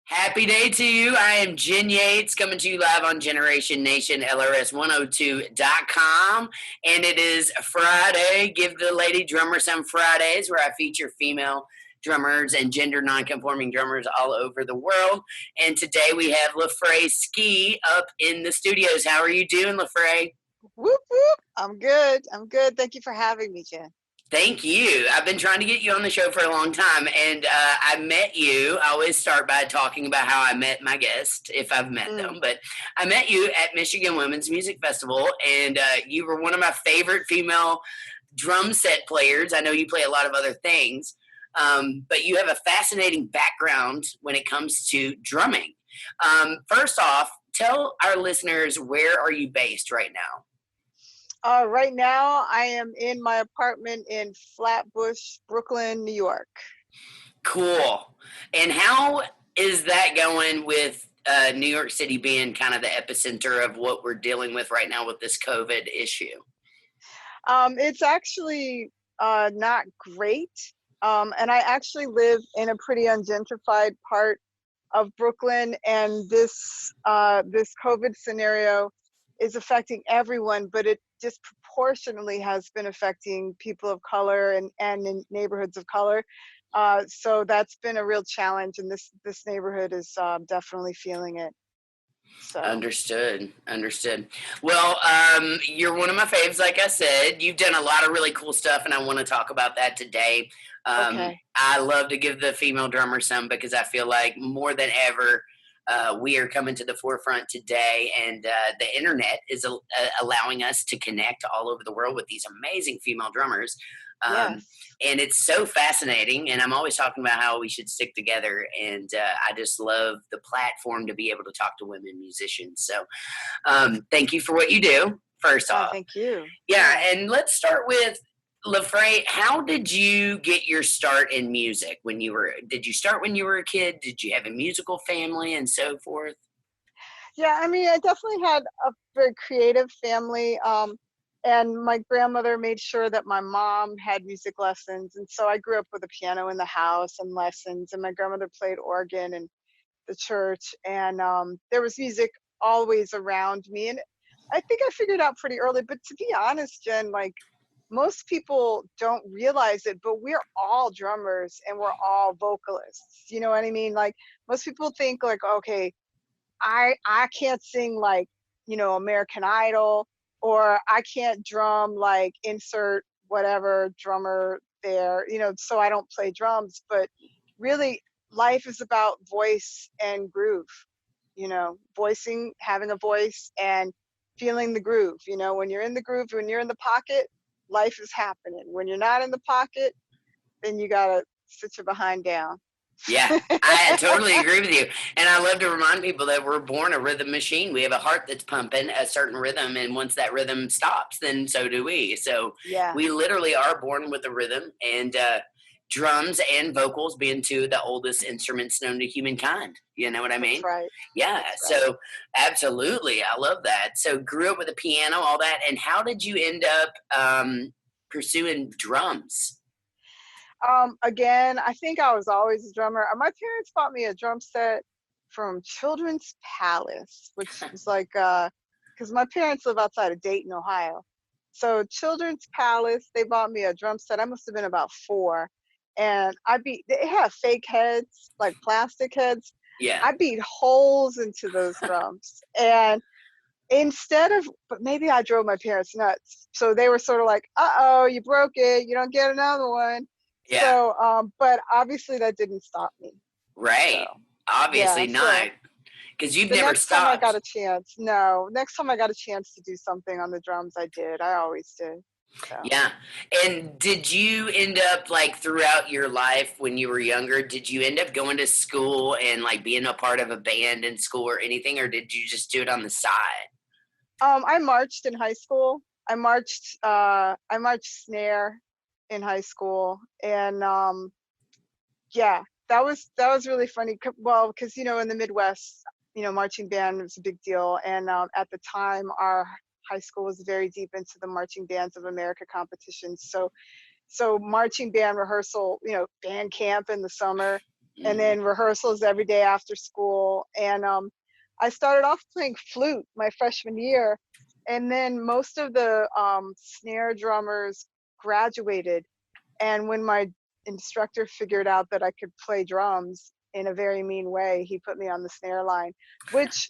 Happy day to you. I am Jyn Yates coming to you live on Jyneration Nation, LRS102.com. And it is Friday. Give the Lady Drummer Some Fridays, where I feature female drummers and gender nonconforming drummers all over the world. And today we have LaFrae Sci up in the studios. How are you doing, LaFrae? Whoop, whoop. I'm good. Thank you for having me, Jen. Thank you. I've been trying to get you on the show for a long time, and I met you. I always start by talking about how I met my guest, if I've met them. But I met you at Michigan Women's Music Festival, and you were one of my favorite female drum set players. I know you play a lot of other things, but you have a fascinating background when it comes to drumming. First off, tell our listeners, where are you based right now? Right now, I am in my apartment in Flatbush, Brooklyn, New York. Cool. And how is that going with New York City being kind of the epicenter of what we're dealing with right now with this COVID issue? It's actually not great. And I actually live in a pretty ungentrified part of Brooklyn, and this COVID scenario is affecting everyone, but it disproportionately has been affecting people of color and in neighborhoods of color. So that's been a real challenge, and this neighborhood is definitely feeling it. So. Understood. Well, you're one of my faves, like I said. You've done a lot of really cool stuff, and I want to talk about that today. Okay. I love to give the female drummer some, because I feel like more than ever, we are coming to the forefront today, and the internet is allowing us to connect all over the world with these amazing female drummers. Yes. And it's so fascinating, and I'm always talking about how we should stick together, and I just love the platform to be able to talk to women musicians. So thank you for what you do, first off. Thank you. Yeah, and let's start with LaFrae. How did you get your start in music? Did you start when you were a kid? Did you have a musical family and so forth? Yeah, I mean, I definitely had a very creative family. And my grandmother made sure that my mom had music lessons. And so I grew up with a piano in the house and lessons. And my grandmother played organ in the church. And there was music always around me. And I think I figured out pretty early. But to be honest, Jen, like, most people don't realize it, but we're all drummers and we're all vocalists. You know what I mean? Like, most people think like, okay, I can't sing like, American Idol, or I can't drum like insert whatever drummer there, so I don't play drums. But really, life is about voice and groove, voicing, having a voice and feeling the groove. When you're in the groove, when you're in the pocket, life is happening. When you're not in the pocket, then you gotta sit your behind down. Yeah, I totally agree with you. And I love to remind people that we're born a rhythm machine. We have a heart that's pumping a certain rhythm, and once that rhythm stops, then so do we. So Yeah. we literally are born with a rhythm, and drums and vocals being two of the oldest instruments known to humankind. You know what I mean? That's right. Yeah, That's so absolutely. I love that. So grew up with a piano, all that. And how did you end up pursuing drums? Again, I think I was always a drummer. My parents bought me a drum set from Children's Palace, which was like, because my parents live outside of Dayton, Ohio. So Children's Palace, they bought me a drum set. I must have been about 4. And they have fake heads, like plastic heads. Yeah. I beat holes into those drums. And but maybe I drove my parents nuts. So they were sort of like, uh-oh, you broke it. You don't get another one. Yeah. So, but obviously that didn't stop me. Right. So, Obviously not. Because you've never next stopped. Time I got a chance, next time I got a chance to do something on the drums, I did. I always did. So. Yeah. And did you end up, like, throughout your life when you were younger, did you end up going to school and, like, being a part of a band in school or anything, or did you just do it on the side? I marched in high school. I marched snare in high school, and yeah, that was really funny. Well, because in the Midwest, marching band was a big deal, and at the time our high school was very deep into the Marching Bands of America competitions. So marching band rehearsal, band camp in the summer, and then rehearsals every day after school. And I started off playing flute my freshman year, and then most of the snare drummers graduated. And when my instructor figured out that I could play drums in a very mean way, he put me on the snare line, which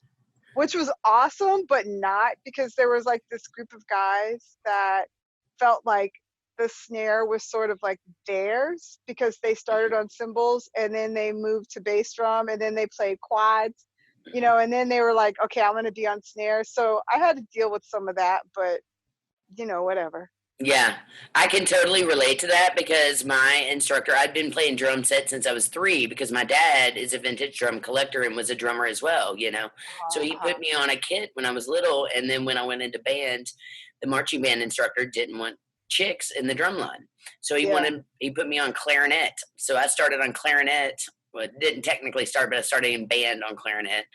was awesome, but not, because there was like this group of guys that felt like the snare was sort of like theirs because they started on cymbals and then they moved to bass drum and then they played quads, and then they were like, okay, I'm going to be on snare. So I had to deal with some of that, but whatever. Yeah, I can totally relate to that because my instructor, I'd been playing drum set since I was 3 because my dad is a vintage drum collector and was a drummer as well. So he Uh-huh. put me on a kit when I was little, and then when I went into band, the marching band instructor didn't want chicks in the drum line. So Yeah. he put me on clarinet. So I started on clarinet. Well, it didn't technically start, but I started in band on clarinet.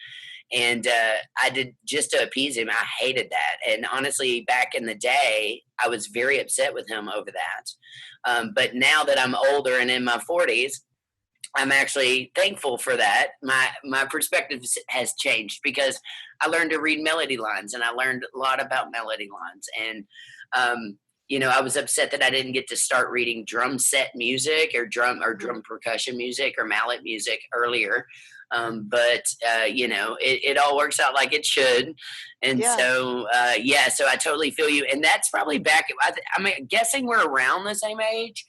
And I did, just to appease him. I hated that. And honestly, back in the day, I was very upset with him over that. But now that I'm older and in my 40s, I'm actually thankful for that. My perspective has changed because I learned to read melody lines, and I learned a lot about melody lines. And I was upset that I didn't get to start reading drum set music or Mhm. drum percussion music or mallet music earlier. But it all works out like it should. And Yeah. so, so I totally feel you. And that's probably back, I'm guessing we're around the same age,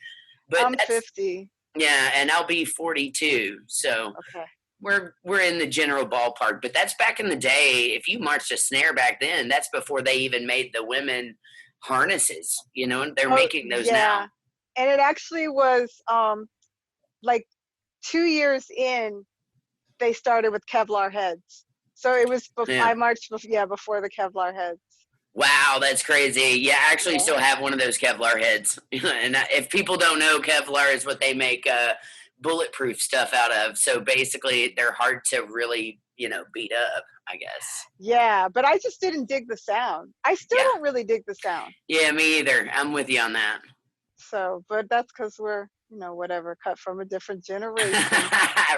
but I'm that's, 50. yeah, and I'll be 42. So Okay. we're in the general ballpark, but that's back in the day. If you marched a snare back then, that's before they even made the women harnesses, and they're Oh, making those now. yeah. And it actually was like 2 years in, they started with Kevlar heads. So it was Yeah. I marched before the Kevlar heads. Wow, that's crazy. Yeah, I actually Yeah. still have one of those Kevlar heads. And if people don't know, Kevlar is what they make bulletproof stuff out of. So basically, they're hard to really, beat up, I guess. Yeah, but I just didn't dig the sound. I still Yeah. don't really dig the sound. Yeah, me either. I'm with you on that. So, but that's because we're, whatever, cut from a different generation.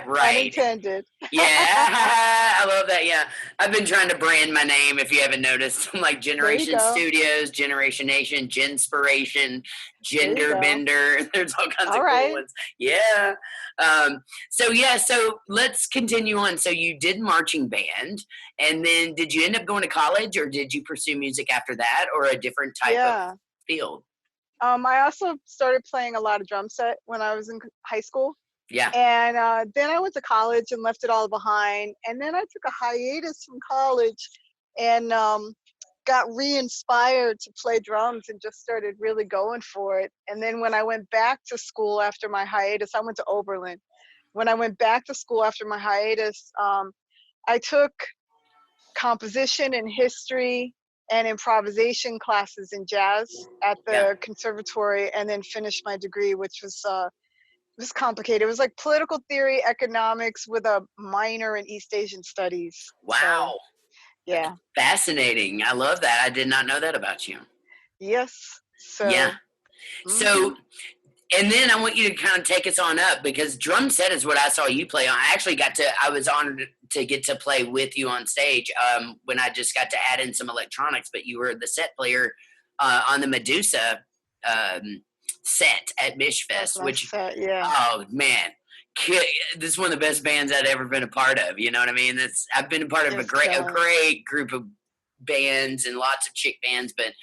Right. Unintended. Yeah, I love that. Yeah, I've been trying to brand my name. If you haven't noticed, I'm like There you Jyneration go. Studios, Jyneration Nation, Jinspiration, There you Gender go. Bender. There's all kinds All of cool right. ones. Yeah. So let's continue on. So you did marching band, and then did you end up going to college, or did you pursue music after that, or a different type of Yeah. field? I also started playing a lot of drum set when I was in high school. Yeah. And then I went to college and left it all behind. And then I took a hiatus from college and got re-inspired to play drums and just started really going for it. And then when I went back to school after my hiatus, I went to Oberlin. When I went back to school after my hiatus, I took composition and history and improvisation classes in jazz at Yeah. the conservatory, and then finished my degree, which was it was complicated. It was like political theory, economics with a minor in East Asian studies. So Wow. yeah. Fascinating. I love that. I did not know that about you. Yes. Yeah. So So, and then I want you to kind of take us on up because drum set is what I saw you play on. I was honored to get to play with you on stage when I just got to add in some electronics, but you were the set player on the Medusa set at that's Mishfest, my which, set. Yeah. oh man, this is one of the best bands I'd ever been a part of. You know what I mean? I've been a part of a It's great group of bands and lots of chick bands, but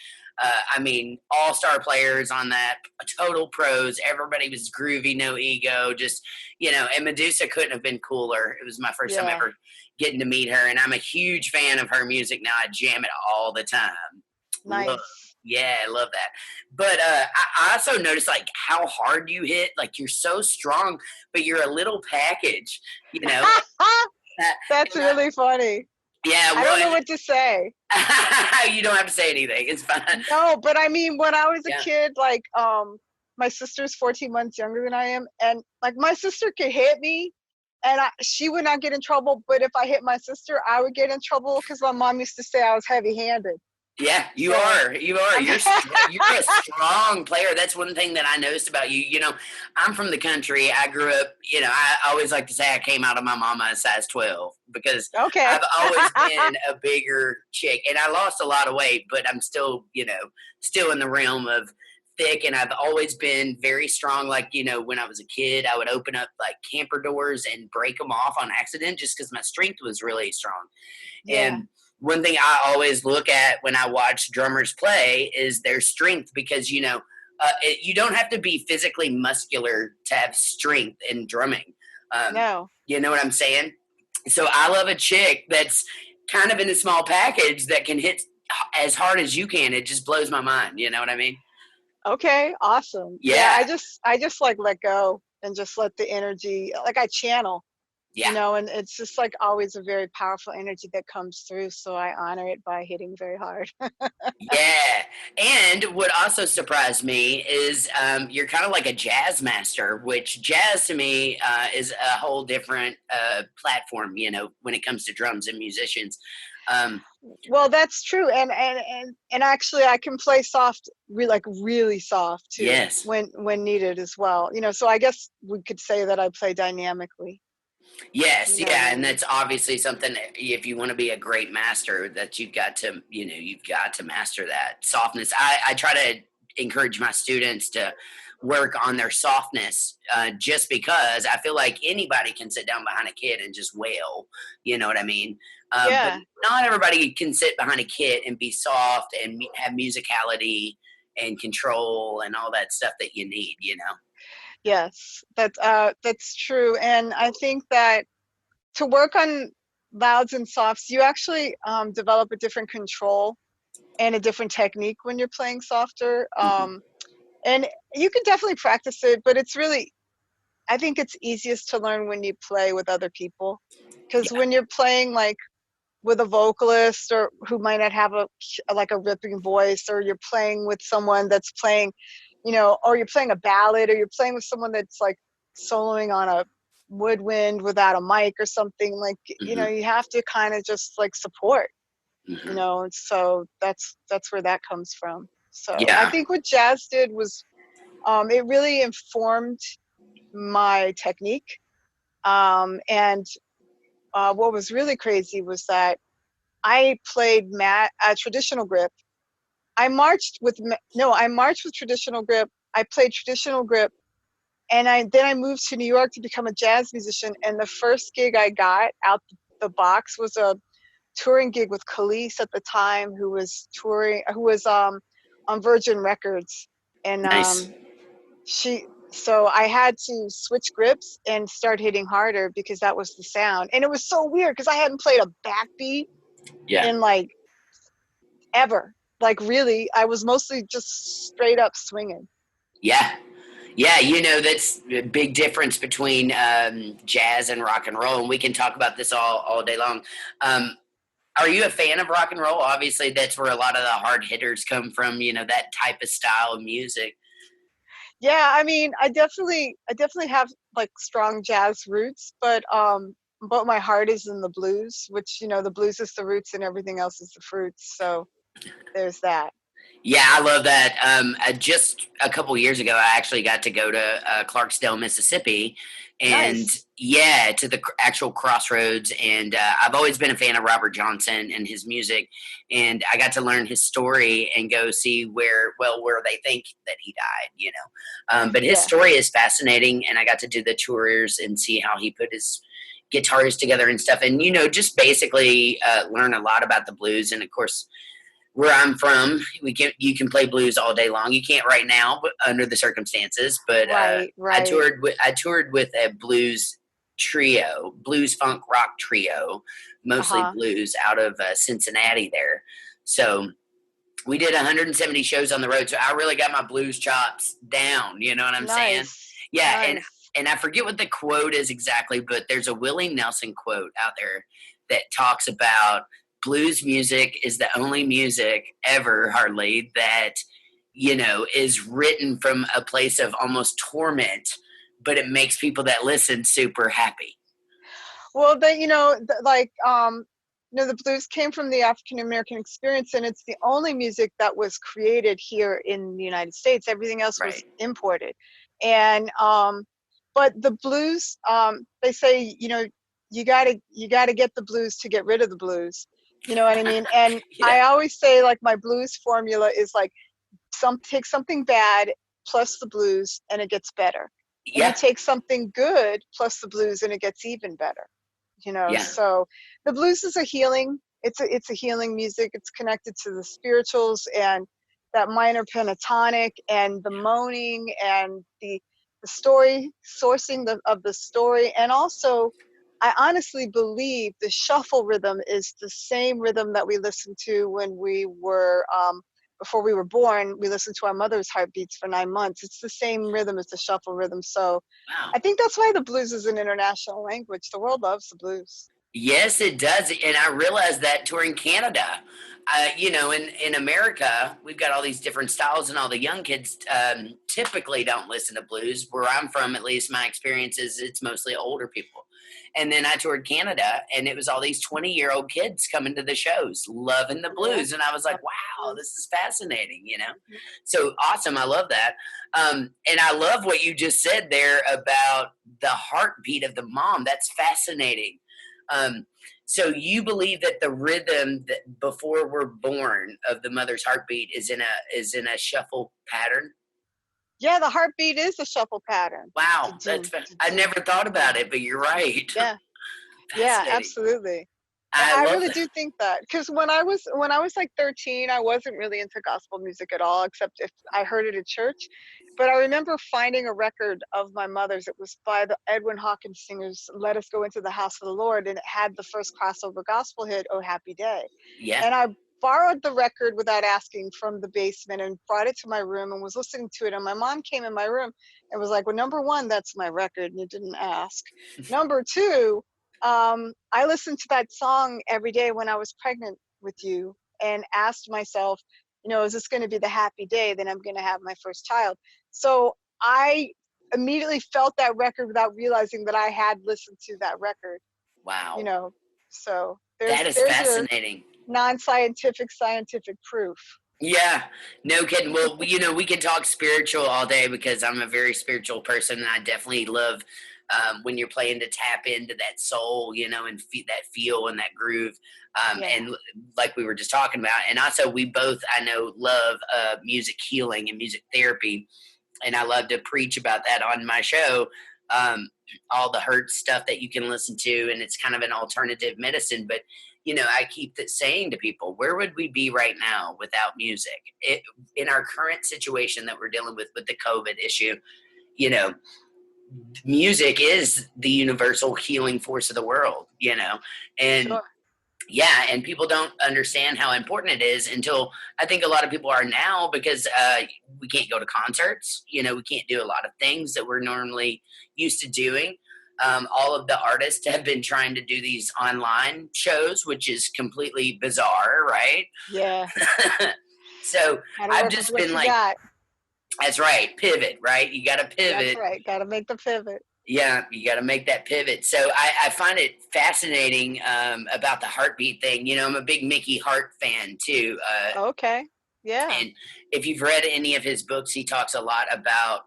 I mean, all-star players on that, total pros. Everybody was groovy, no ego, just, and Medusa couldn't have been cooler. It was my first time Yeah. ever getting to meet her, and I'm a huge fan of her music now. I jam it all the time. Love, Nice. yeah, I love that. But I also noticed like how hard you hit. Like you're so strong, but you're a little package, you know. That's And, really funny. yeah, I well, don't know what to say. you don't have to say anything. It's fine. No, but I mean, when I was a Yeah. kid, like, my sister's 14 months younger than I am, and like my sister could hit me, and she would not get in trouble. But if I hit my sister, I would get in trouble because my mom used to say I was heavy-handed. Yeah, you So are. You are. I'm You're a strong player. That's one thing that I noticed about you. You know, I'm from the country. I grew up. You know, I always like to say I came out of my mama a size 12 because okay. I've always been a bigger chick, and I lost a lot of weight, but I'm still, still in the realm of thick, and I've always been very strong. Like, when I was a kid, I would open up like camper doors and break them off on accident just because my strength was really strong. Yeah. And one thing I always look at when I watch drummers play is their strength because, you don't have to be physically muscular to have strength in drumming. Um, No. you know what I'm saying? So I love a chick that's kind of in a small package that can hit as hard as you can. It just blows my mind. You know what I mean? Okay, awesome. Yeah, Yeah. I just like let go and just let the energy, like I channel, Yeah. and it's just like always a very powerful energy that comes through. So I honor it by hitting very hard. Yeah. And what also surprised me is you're kind of like a jazz master, which jazz to me is a whole different platform, when it comes to drums and musicians. Um, Well, that's true, and actually, I can play soft, like really soft too, yes. when needed as well. So I guess we could say that I play dynamically. You Yes, know what I yeah, and mean? that's obviously something if you want to be a great master that you've got to master that softness. I try to encourage my students to work on their softness just because I feel like anybody can sit down behind a kit and just wail, you know what I mean? But Yeah. not everybody can sit behind a kit and be soft and have musicality and control and all that stuff that you need. Yes, that's true. And I think that to work on louds and softs, you actually develop a different control and a different technique when you're playing softer. Hmm. And you can definitely practice it, but it's really, I think it's easiest to learn when you play with other people. Because Yeah. when you're playing like with a vocalist or who might not have like a ripping voice, or you're playing with someone that's playing, or you're playing a ballad, or you're playing with someone that's like soloing on a woodwind without a mic or something, like, Hmm. you have to kind of just like support, Hmm. and so that's where that comes from. So I Yeah. think what jazz did was, it really informed my technique. And what was really crazy was that I played traditional grip. I marched with traditional grip. I played traditional grip, and I moved to New York to become a jazz musician. And the first gig I got out the box was a touring gig with Khalees at the time, who was touring, who was on Virgin Records, and Nice. she. So I had to switch grips and start hitting harder because that was the sound. And it was so weird because I hadn't played a backbeat Yeah. in like ever. Like really, I was mostly just straight up swinging. Yeah. Yeah, that's a big difference between jazz and rock and roll, and we can talk about this all day long. Um, are you a fan of rock and roll? Obviously, that's where a lot of the hard hitters come from. That type of style of music. Yeah, I mean, I definitely have like strong jazz roots, but my heart is in the blues, which, the blues is the roots and everything else is the fruits. So there's that. Yeah, I love that. Just a couple years ago, I actually got to go to Clarksdale, Mississippi, and Nice. yeah, to the actual crossroads. And I've always been a fan of Robert Johnson and his music, and I got to learn his story and go see where they think that he died. But his Yeah. story is fascinating, and I got to do the tours and see how he put his guitars together and stuff, and just basically learn a lot about the blues, and of course where I'm from, you can play blues all day long. You can't right now, but under the circumstances. But Right, I right. toured with a blues trio, blues funk rock trio, mostly Uh-huh. blues out of Cincinnati there. So we did 170 shows on the road. So I really got my blues chops down. You know what I'm saying? Nice. Yeah, and Nice. and I forget what the quote is exactly, but there's a Willie Nelson quote out there that talks about blues music is the only music ever hardly that is written from a place of almost torment, but it makes people that listen super happy. Well, like the blues came from the African American experience, and it's the only music that was created here in the United States. Everything else was Right. imported. And but the blues, they say, you gotta get the blues to get rid of the blues. You know what I mean? And Yeah. I always say, like, my blues formula is like, take something bad plus the blues and it gets better. And you Yeah. take something good plus the blues and it gets even better. Yeah. So the blues is a healing, it's a healing music. It's connected to the spirituals and that minor pentatonic and the moaning and the story sourcing of the story. And also, I honestly believe the shuffle rhythm is the same rhythm that we listened to when we were before we were born. We listened to our mother's heartbeats for 9 months. It's the same rhythm as the shuffle rhythm. So Wow. I think that's why the blues is an international language. The world loves the blues. Yes, it does, and I realized that touring Canada. In America, we've got all these different styles, and all the young kids typically don't listen to blues. Where I'm from, at least my experience is it's mostly older people. And then I toured Canada, and it was all these 20-year-old kids coming to the shows, loving the Yeah. blues, and I was like, Love "Wow, the this is fascinating!" blues. So awesome. I love that. And I love what you just said there about the heartbeat of the mom. That's fascinating. Um, so you believe that the rhythm that before we're born of the mother's heartbeat is in a shuffle pattern? Yeah, the heartbeat is a shuffle pattern. Wow, Da-doom, I da-doom, never thought da-doom. about it, but you're right. Yeah, yeah, Fascinating. absolutely. I I love really that. do think that, because when I was like 13, I wasn't really into gospel music at all, except if I heard it at church. But I remember finding a record of my mother's. It was by the Edwin Hawkins singers, "Let Us Go Into the House of the Lord," and it had the first crossover gospel hit, "Oh Happy Day." Yeah. And I borrowed the record without asking from the basement and brought it to my room and was listening to it. And my mom came in my room and was like, "Well, number one, that's my record, and you didn't ask. Number two, I listened to that song every day when I was pregnant with you and asked myself, is this going to be the happy day that I'm going to have my first child?" So I immediately felt that record without realizing that I had listened to that record, you Wow. know. So That is there's your fascinating. non-scientific scientific proof. Yeah, no kidding. Well, we can talk spiritual all day because I'm a very spiritual person, and I definitely love when you're playing to tap into that soul, and that feel and that groove. Yeah. And like we were just talking about, and also we both, I know, love music healing and music therapy, and I love to preach about that on my show. Um, all the hurt stuff that you can listen to, and it's kind of an alternative medicine. But I keep saying to people, where would we be right now without music? In our current situation that we're dealing with the COVID issue, you know, music is the universal healing force of the world. And Sure. yeah, and people don't understand how important it is until I think a lot of people are now because we can't go to concerts. We can't do a lot of things that we're normally used to doing. All of the artists have been trying to do these online shows, which is completely bizarre, right? Yeah. So Gotta I've work with just what been you like, got. that's right, pivot, right? You got to That's pivot. right. Gotta make the pivot. Yeah, you got to make that pivot. So I find it fascinating about the heartbeat thing. I'm a big Mickey Hart fan too. Okay. Yeah. And if you've read any of his books, he talks a lot about,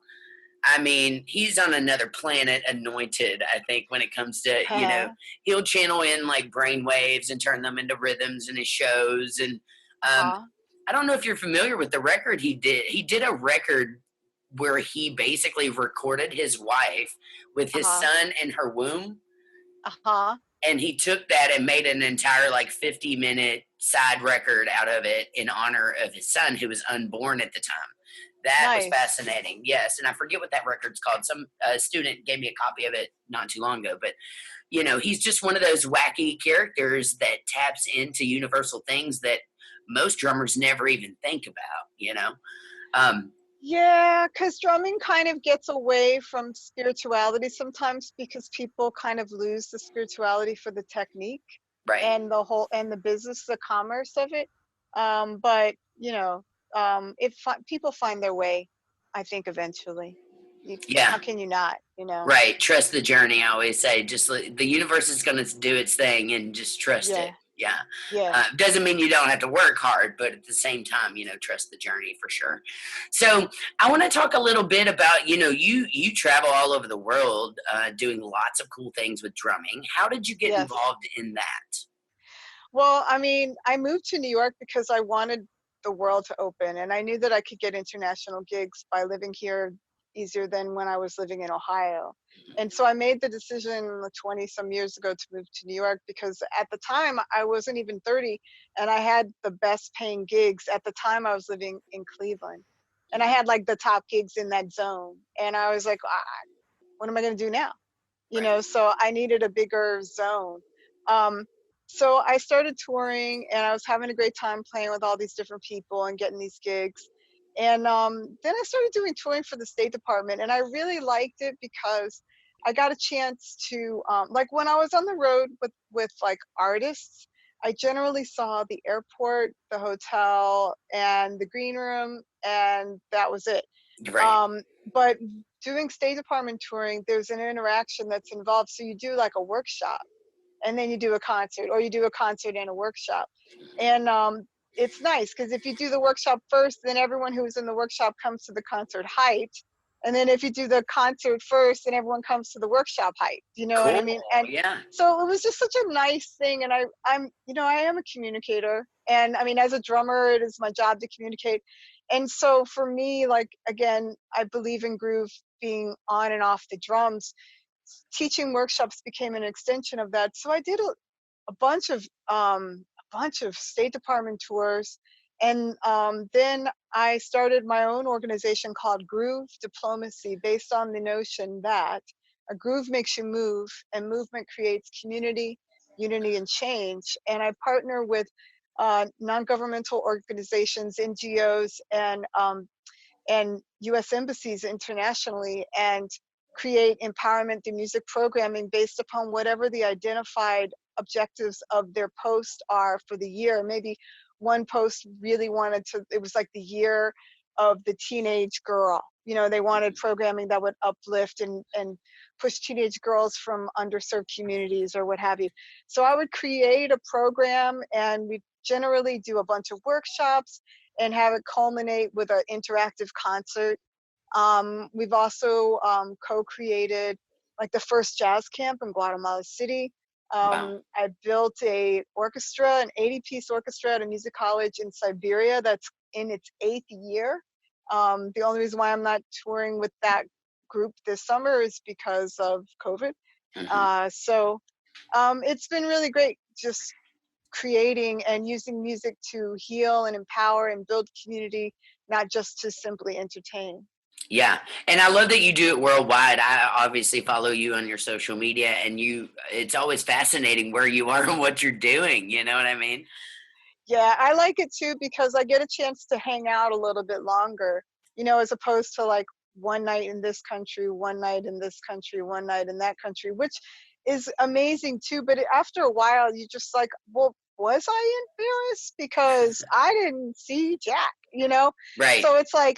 I mean, he's on another planet anointed, I think, when it comes to, he'll channel in like brain waves and turn them into rhythms in his shows. And Uh-huh. I don't know if you're familiar with the record he did. He did a record where he basically recorded his wife with his Uh-huh. son in her womb, Uh-huh. and he took that and made an entire like 50-minute side record out of it in honor of his son who was unborn at the time. That was Nice. fascinating. Yes, and I forget what that record's called. Some student gave me a copy of it not too long ago, but he's just one of those wacky characters that taps into universal things that most drummers never even think about. um, Yeah, because drumming kind of gets away from spirituality sometimes because people kind of lose the spirituality for the technique right. and the business, the commerce of it. But people find their way, I think eventually. Yeah. How can you not? Right. Trust the journey. I always say, just the universe is going to do its thing, and just trust Yeah. it. Yeah. Yeah. Doesn't mean you don't have to work hard, but at the same time, trust the journey for sure. So I want to talk a little bit about, you travel all over the world, doing lots of cool things with drumming. How did you get Yes. involved in that? Well, I mean, I moved to New York because I wanted the world to open, and I knew that I could get international gigs by living here easier than when I was living in Ohio. And so I made the decision 20 some years ago to move to New York because at the time I wasn't even 30 and I had the best paying gigs. At the time I was living in Cleveland and I Mhm. had like the top gigs in that zone. And I was like, what am I going to do now? Right. So I needed a bigger zone. Um, so I started touring and I was having a great time playing with all these different people and getting these gigs. And then I started doing touring for the State Department, and I really liked it because I got a chance to, like when I was on the road with like artists, I generally saw the airport, the hotel, and the green room, and that was it. Right. Um, but doing State Department touring, there's an interaction that's involved. So you do like a workshop and then you do a concert, or you do a concert and a workshop. And it's nice because if you do the workshop first, then everyone who's in the workshop comes to the concert height. And then if you do the concert first, then everyone comes to the workshop height. You know what I Cool. mean? And Yeah. so it was just such a nice thing. And I am a communicator. And I mean, as a drummer, it is my job to communicate. And so for me, like, again, I believe in groove being on and off the drums. Teaching workshops became an extension of that. So I did a bunch of State Department tours, and then I started my own organization called Groove Diplomacy, based on the notion that a groove makes you move, and movement creates community, unity, and change. And I partner with non-governmental organizations, NGOs, and U.S. embassies internationally, and create empowerment through music programming based upon whatever the identified objectives of their post are for the year. Maybe one post really wanted to, it was like the year of the teenage girl. They wanted programming that would uplift and push teenage girls from underserved communities or what have you. So I would create a program, and we generally do a bunch of workshops and have it culminate with an interactive concert. We've also co-created like the first jazz camp in Guatemala City. Wow. I built an 80-piece orchestra at a music college in Siberia that's in its 8th year. The only reason why I'm not touring with that group this summer is because of COVID. Hmm. It's been really great just creating and using music to heal and empower and build community, not just to simply entertain. Yeah. And I love that you do it worldwide. I obviously follow you on your social media, and it's always fascinating where you are and what you're doing. You know what I mean? Yeah, I like it too because I get a chance to hang out a little bit longer, as opposed to like one night in this country, one night in this country, one night in that country, which is amazing too. But after a while, you just like, well, was I in Paris? Because I didn't see Jack. Right. So it's like,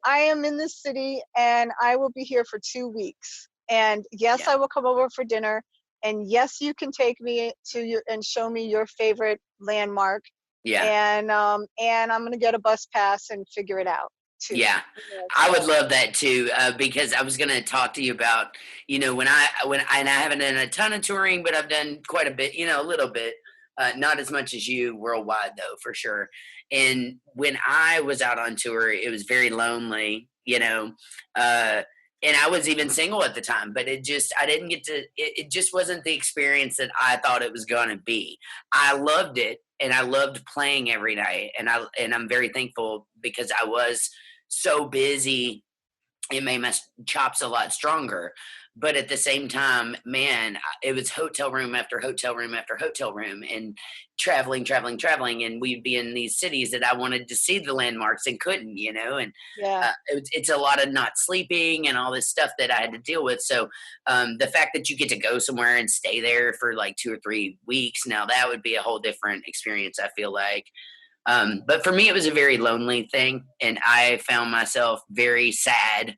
I am in this city and I will be here for 2 weeks. And yes, Yeah. I will come over for dinner. And yes, you can take me to you and show me your favorite landmark, Yeah. and I'm gonna get a bus pass and figure it out too. Yeah, I would So love that too, because I was going to talk to you about, and I haven't done a ton of touring, but I've done quite a bit, a little bit, not as much as you worldwide though, for sure. And when I was out on tour, it was very lonely, uh, and I was even single at the time, but I didn't get to, it just wasn't the experience that I thought it was going to be. I loved it, and I loved playing every night, and I'm very thankful because I was so busy. It made my chops a lot stronger. But at the same time, man, it was hotel room after hotel room after hotel room, and traveling, traveling, traveling. And we'd be in these cities that I wanted to see the landmarks and couldn't, and yeah, it's a lot of not sleeping and all this stuff that I had to deal with. So the fact that you get to go somewhere and stay there for like 2 or 3 weeks, now that would be a whole different experience, I feel like. But for me, it was a very lonely thing, and I found myself very sad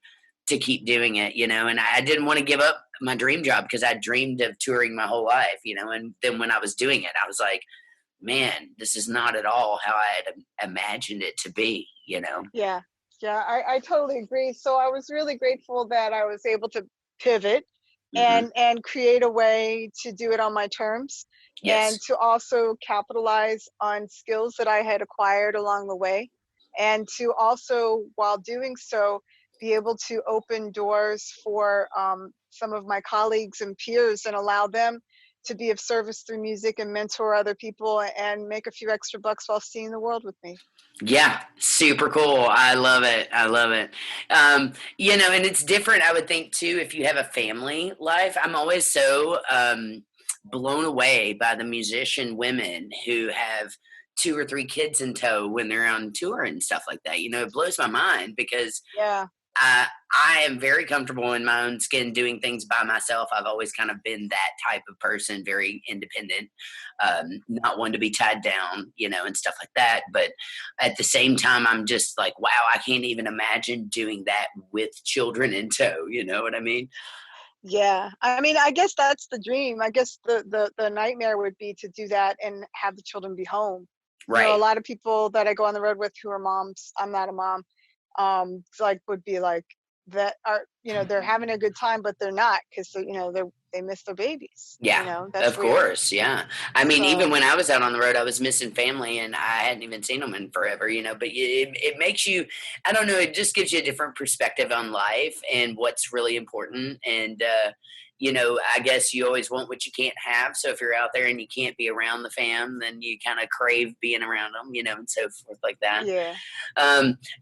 to keep doing it, and I didn't want to give up my dream job because I dreamed of touring my whole life, you know, and then when I was doing it, I was like, man, this is not at all how I had imagined it to be, you know? Yeah. Yeah, I totally agree. So I was really grateful that I was able to pivot Hmm. and create a way to do it on my terms, and Yes. to also capitalize on skills that I had acquired along the way, and to also, while doing so, be able to open doors for some of my colleagues and peers and allow them to be of service through music and mentor other people and make a few extra bucks while seeing the world with me. Yeah, super cool. I love it. I love it. You know, and it's different, I would think, too, if you have a family life. I'm always so blown away by the musician women who have two or three kids in tow when they're on tour and stuff like that. You know, it blows my mind because Yeah. I am very comfortable in my own skin doing things by myself. I've always kind of been that type of person, very independent, not one to be tied down, you know, and stuff like that. But at the same time, I'm just like, wow, I can't even imagine doing that with children in tow. You know what I mean? Yeah, I mean, I guess that's the dream. I guess the nightmare would be to do that and have the children be home. You know, a Right. lot of people that I go on the road with who are moms, I'm not a mom, it's like would be like that are, you know, they're having a good time, but they're not because you know they miss their babies. You Yeah, know, that's of real. course. Yeah. I mean, even So when I was out on the road, I was missing family and I hadn't even seen them in forever, you know, but it makes you, I don't know, it just gives you a different perspective on life and what's really important. And, you know, I guess you always want what you can't have. So if you're out there and you can't be around the fam, then you kind of crave being around them, you know, and so forth like that. yeah,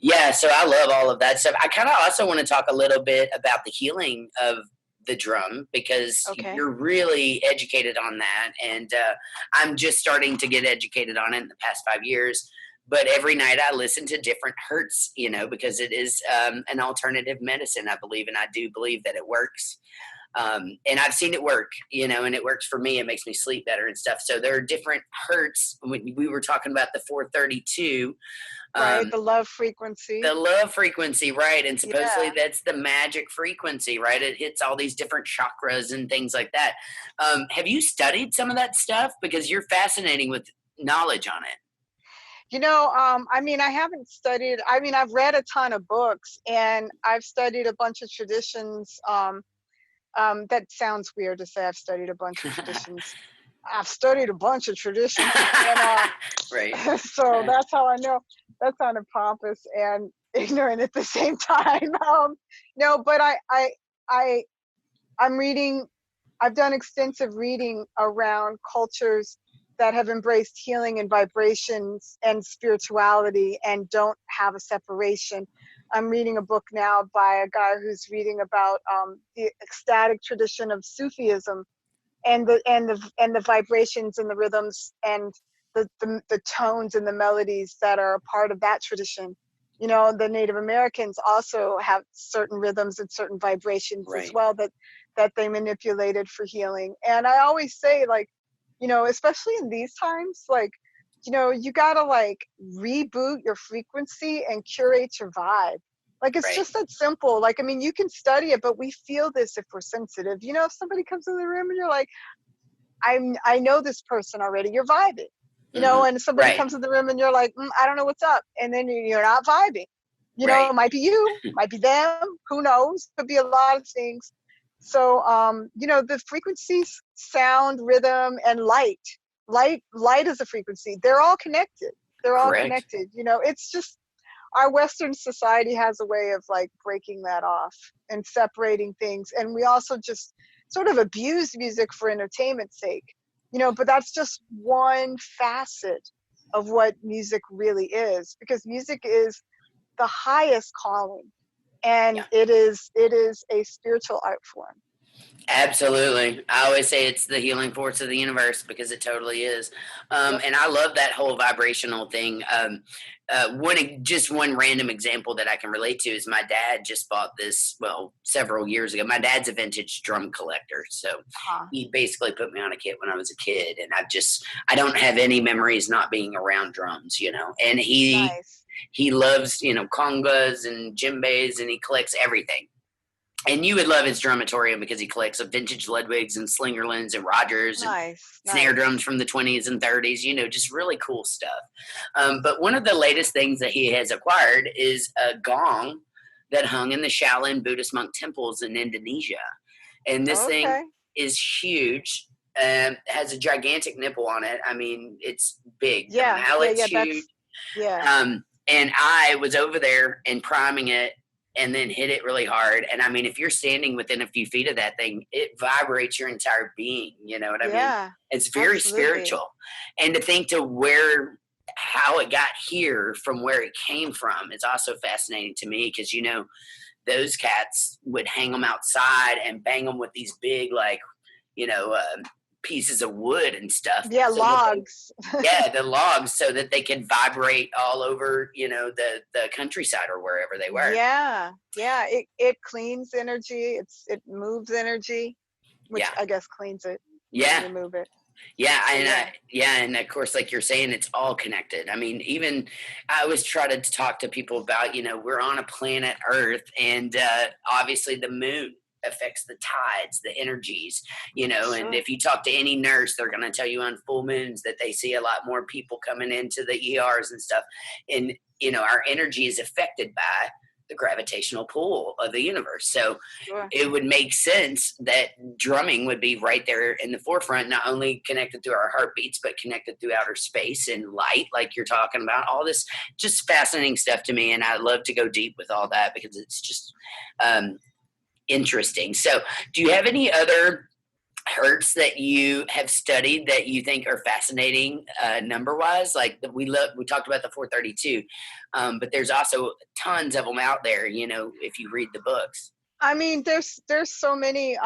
Yeah, so I love all of that stuff. I kind of also want to talk a little bit about the healing of the drum because okay, you're really educated on that, and I'm just starting to get educated on it in the past 5 years. But every night I listen to different hertz, you know, because it is an alternative medicine, I believe, and I do believe that it works. And I've seen it work, you know, and it works for me. It makes me sleep better and stuff. So there are different hertz. When we were talking about the 432, right. um, The love the frequency. love frequency, right? And supposedly Yeah. that's the magic frequency, right? It hits all these different chakras and things like that. Have you studied some of that stuff? Because you're fascinating with knowledge on it. You know, I mean, I haven't studied. I mean, I've read a ton of books and I've studied a bunch of traditions. That sounds weird to say I've studied a bunch of traditions. I've studied a bunch of traditions, and Right. so that's how I know. That sounded pompous and ignorant at the same time. No, but I, I'm reading. I've done extensive reading around cultures that have embraced healing and vibrations and spirituality and don't have a separation. I'm reading a book now by a guy who's reading about the ecstatic tradition of Sufism and the vibrations and the rhythms and the tones and the melodies that are a part of that tradition. You know, the Native Americans also have certain rhythms and certain vibrations as Right. well that they manipulated for healing. And I always say, like, you know, especially in these times, like, you know, you gotta like reboot your frequency and curate your vibe. Like, it's Right. just that simple. Like, I mean, you can study it, but we feel this if we're sensitive. You know, if somebody comes in the room and you're like, I know this person already. You're vibing, you know, Hmm. and somebody Right. comes in the room and you're like, I don't know what's up, and then you're not vibing. You know, Right. it might be you, might be them. Who knows? Could be a lot of things. So, you know, the frequencies, sound, rhythm, and light. Light is a frequency. They're all connected. They're all Correct. connected. You know, it's just our Western society has a way of like breaking that off and separating things. And we also just sort of abuse music for entertainment's sake, you know, but that's just one facet of what music really is, because music is the highest calling, and Yeah. it is a spiritual art form. Absolutely. I always say it's the healing force of the universe because it totally is. Yep. And I love that whole vibrational thing. Just one random example that I can relate to is my dad just bought this, well, several years ago. My dad's a vintage drum collector. So Huh. he basically put me on a kit when I was a kid. And I don't have any memories not being around drums, you know. And Nice. he loves, you know, congas and djembes and he collects everything. And you would love his drumatorium because he collects vintage Ludwigs and Slingerlands and Rogers and Nice, snare nice. drums from the 20s and 30s, just really cool stuff. But one of the latest things that he has acquired is a gong that hung in the Shaolin Buddhist monk temples in Indonesia. And this thing Okay. is huge. Has a gigantic nipple on it. I mean, it's big. The Yeah, yeah, mallet's yeah. huge. Yeah, And I was over there and priming it and then hit it really hard. And I mean, if you're standing within a few feet of that thing, it vibrates your entire being. You know what I mean? yeah, It's very absolutely. spiritual. And to think how it got here from where it came from is also fascinating to me because, those cats would hang them outside and bang them with these big, like, you know, uh, pieces of wood and stuff. Yeah, So that they, logs. yeah, the logs, so that they could vibrate all over, the countryside or wherever they were. Yeah, yeah. It cleans energy. It moves energy, which Yeah, I guess cleans it when yeah, you move it. yeah, So yeah. and of course, like you're saying, it's all connected. I mean, even I always try to talk to people about, we're on a planet Earth, and obviously the moon affects the tides, the energies, and Sure. if you talk to any nurse, they're going to tell you on full moons that they see a lot more people coming into the ERs and stuff. And, our energy is affected by the gravitational pull of the universe. So Sure. it would make sense that drumming would be right there in the forefront, not only connected through our heartbeats, but connected through outer space and light, like you're talking about. All this just fascinating stuff to me. And I love to go deep with all that because it's just interesting. So, do you have any other hertz that you have studied that you think are fascinating number wise? Like we talked about the 432, but there's also tons of them out there, if you read the books. I mean, there's so many.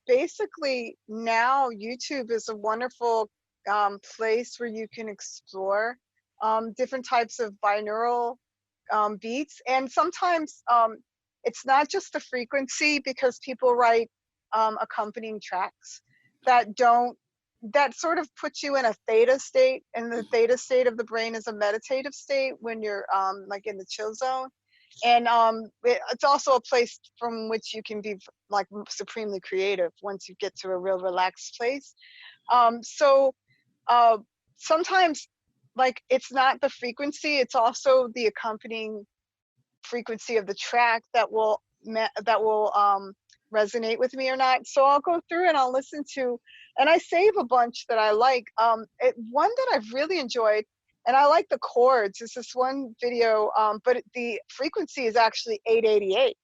Basically, now YouTube is a wonderful place where you can explore different types of binaural beats, and sometimes it's not just the frequency because people write accompanying tracks that don't that sort of puts you in a theta state, and the theta state of the brain is a meditative state when you're like in the chill zone. And it's also a place from which you can be like supremely creative once you get to a real relaxed place. So uh, sometimes, like, it's not the frequency, it's also the accompanying frequency of the track that will resonate with me or not. So I'll go through and I'll listen to, and I save a bunch that I like. One that I've really enjoyed, and I like the chords, is this one video, but the frequency is actually 888.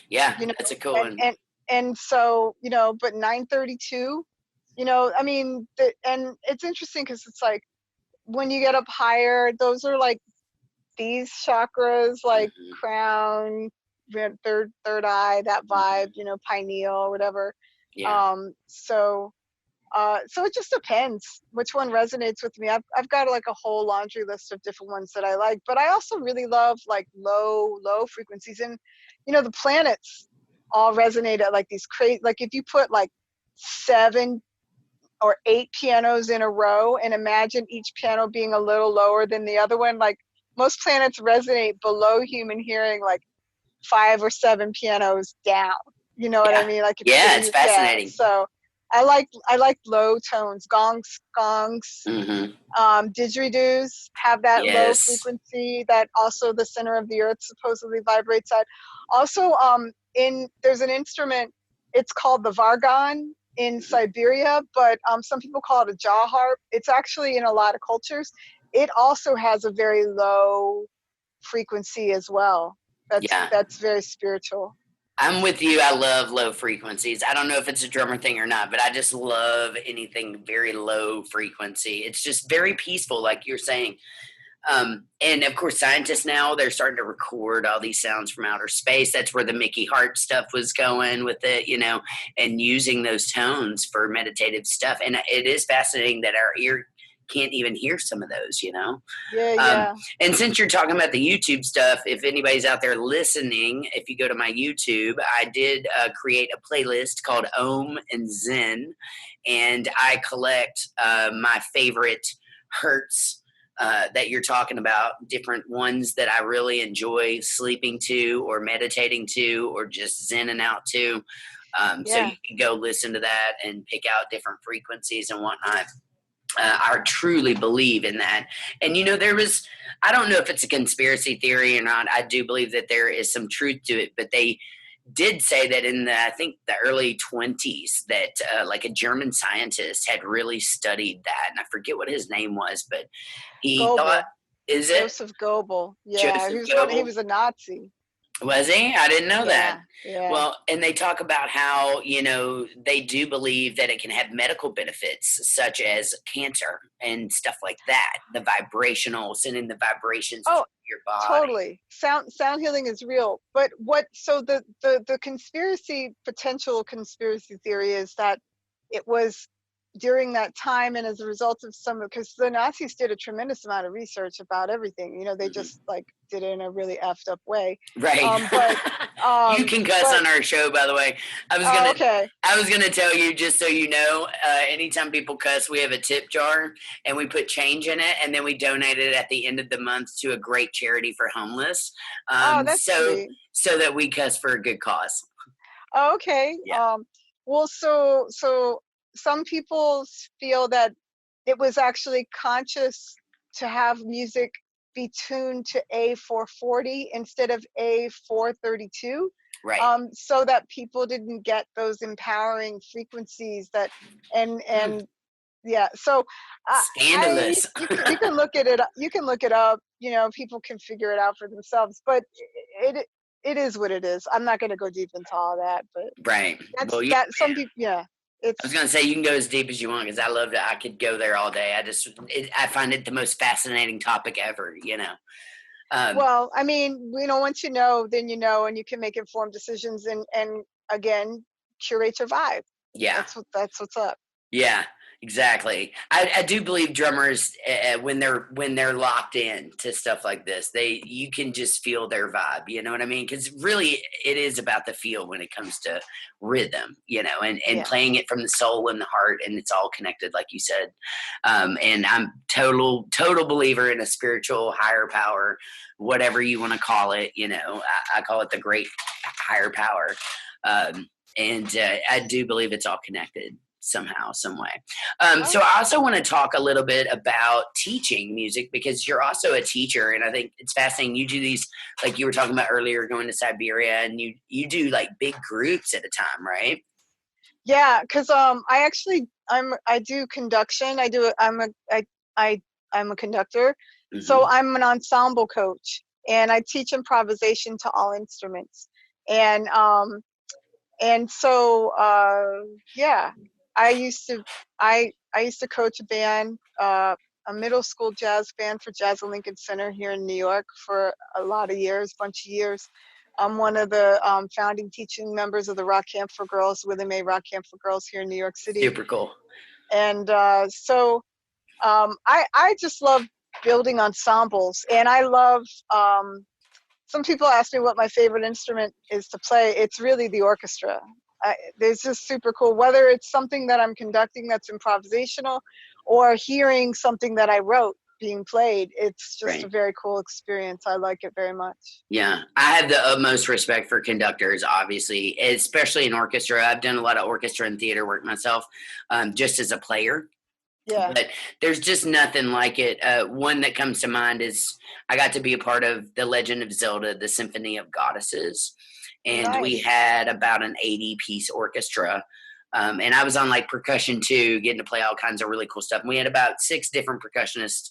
Yeah, You know, that's a cool and one. and and so, but 932. I mean, and it's interesting because it's like when you get up higher, those are like these chakras, like Hmm. crown, third eye, that vibe, Hmm. pineal, whatever. Yeah, So it just depends which one resonates with me. I've got like a whole laundry list of different ones that I like, but I also really love like low frequencies, and the planets all resonate at like these crazy, like if you put like 7 or 8 pianos in a row and imagine each piano being a little lower than the other one, like most planets resonate below human hearing, like 5 or 7 pianos down. You know what I yeah, mean? Like if you're yeah. gonna It's use, yeah. fascinating. So I like low tones, gongs, Hmm. didgeridoos have that low Yes. frequency that also the center of the earth supposedly vibrates at. Also, in there's an instrument, it's called the vargan in Mhm. Siberia, but some people call it a jaw harp. It's actually in a lot of cultures. It also has a very low frequency as well. That's Yeah. that's very spiritual. I'm with you. I love low frequencies. I don't know if it's a drummer thing or not, but I just love anything very low frequency. It's just very peaceful, like you're saying. And of course, scientists now they're starting to record all these sounds from outer space. That's where the Mickey Hart stuff was going with it, and using those tones for meditative stuff. And it is fascinating that our ear can't even hear some of those. Yeah, Um, yeah. and since you're talking about the YouTube stuff, if anybody's out there listening, if you go to my YouTube, I did create a playlist called Om and Zen, and I collect my favorite hertz that you're talking about, different ones that I really enjoy sleeping to or meditating to or just zenning out to. So Yeah. you can go listen to that and pick out different frequencies and whatnot. I truly believe in that. And, I don't know if it's a conspiracy theory or not. I do believe that there is some truth to it, but they did say that in I think the early 20s that like a German scientist had really studied that. And I forget what his name was, but he thought, Goebel, is it Joseph Goebel. Yeah, Joseph he Goebbels? was a Nazi. Was he? I didn't know that. Yeah, yeah. Well, and they talk about how, they do believe that it can have medical benefits such as cancer and stuff like that. The vibrational, sending the vibrations Oh, through your body. totally. Sound healing is real. But the potential conspiracy theory is that it was during that time and as a result of because the Nazis did a tremendous amount of research about everything. They Mhm. just like did it in a really effed up way. Right. Um, but You can cuss but on our show, by the way. I was oh, gonna, okay. I was gonna tell you just so you know. Anytime people cuss, we have a tip jar and we put change in it, and then we donate it at the end of the month to a great charity for homeless. Oh, that's So sweet. so that we cuss for a good cause. Oh, okay. Yeah. Well, so some people feel that it was actually conscious to have music be tuned to A440 instead of A432, Right. so that people didn't get those empowering frequencies that Hmm. and yeah. So I Scandalous. you can look at it. You can look it up. People can figure it out for themselves. But it is what it is. I'm not going to go deep into all that. But Right. Well, that some people. Yeah. I was It's gonna say you can go as deep as you want because I love it. I could go there all day. I find it the most fascinating topic ever. Um, well. I mean, once you know, then you know, and you can make informed decisions and again curate your vibe. yeah. That's what's up. Yeah, exactly. I do believe drummers when they're locked in to stuff like this, you can just feel their vibe. You know what I mean? Because really, it is about the feel when it comes to rhythm. And Yeah. playing it from the soul and the heart, and it's all connected, like you said. And I'm total believer in a spiritual higher power, whatever you want to call it. I call it the great higher power. And I do believe it's all connected somehow, some way. So Oh, I also want to talk a little bit about teaching music because you're also a teacher, and I think it's fascinating. You do these, like you were talking about earlier, going to Siberia, and you do like big groups at a time, right? yeah. Because I do conduction. I'm a conductor. So Hmm. I'm an ensemble coach, and I teach improvisation to all instruments. And so yeah, I used to I used to coach a band, a middle school jazz band for Jazz at Lincoln Center here in New York for a lot of years, bunch of years. I'm one of the founding teaching members of the Rock Camp for Girls, Willie Mae Rock Camp for Girls here in New York City. Super cool. And so I just love building ensembles, and I love. Some people ask me what my favorite instrument is to play. It's really the orchestra. It's just super cool. Whether it's something that I'm conducting that's improvisational, or hearing something that I wrote being played, it's just a Right. very cool experience. I like it very much. Yeah, I have the utmost respect for conductors, obviously, especially in orchestra. I've done a lot of orchestra and theater work myself, just as a player. Yeah, But there's just nothing like it. One that comes to mind is I got to be a part of The Legend of Zelda, the Symphony of Goddesses. And we nice. had about an 80-piece orchestra. And I was on like percussion too, getting to play all kinds of really cool stuff. And we had about 6 different percussionists,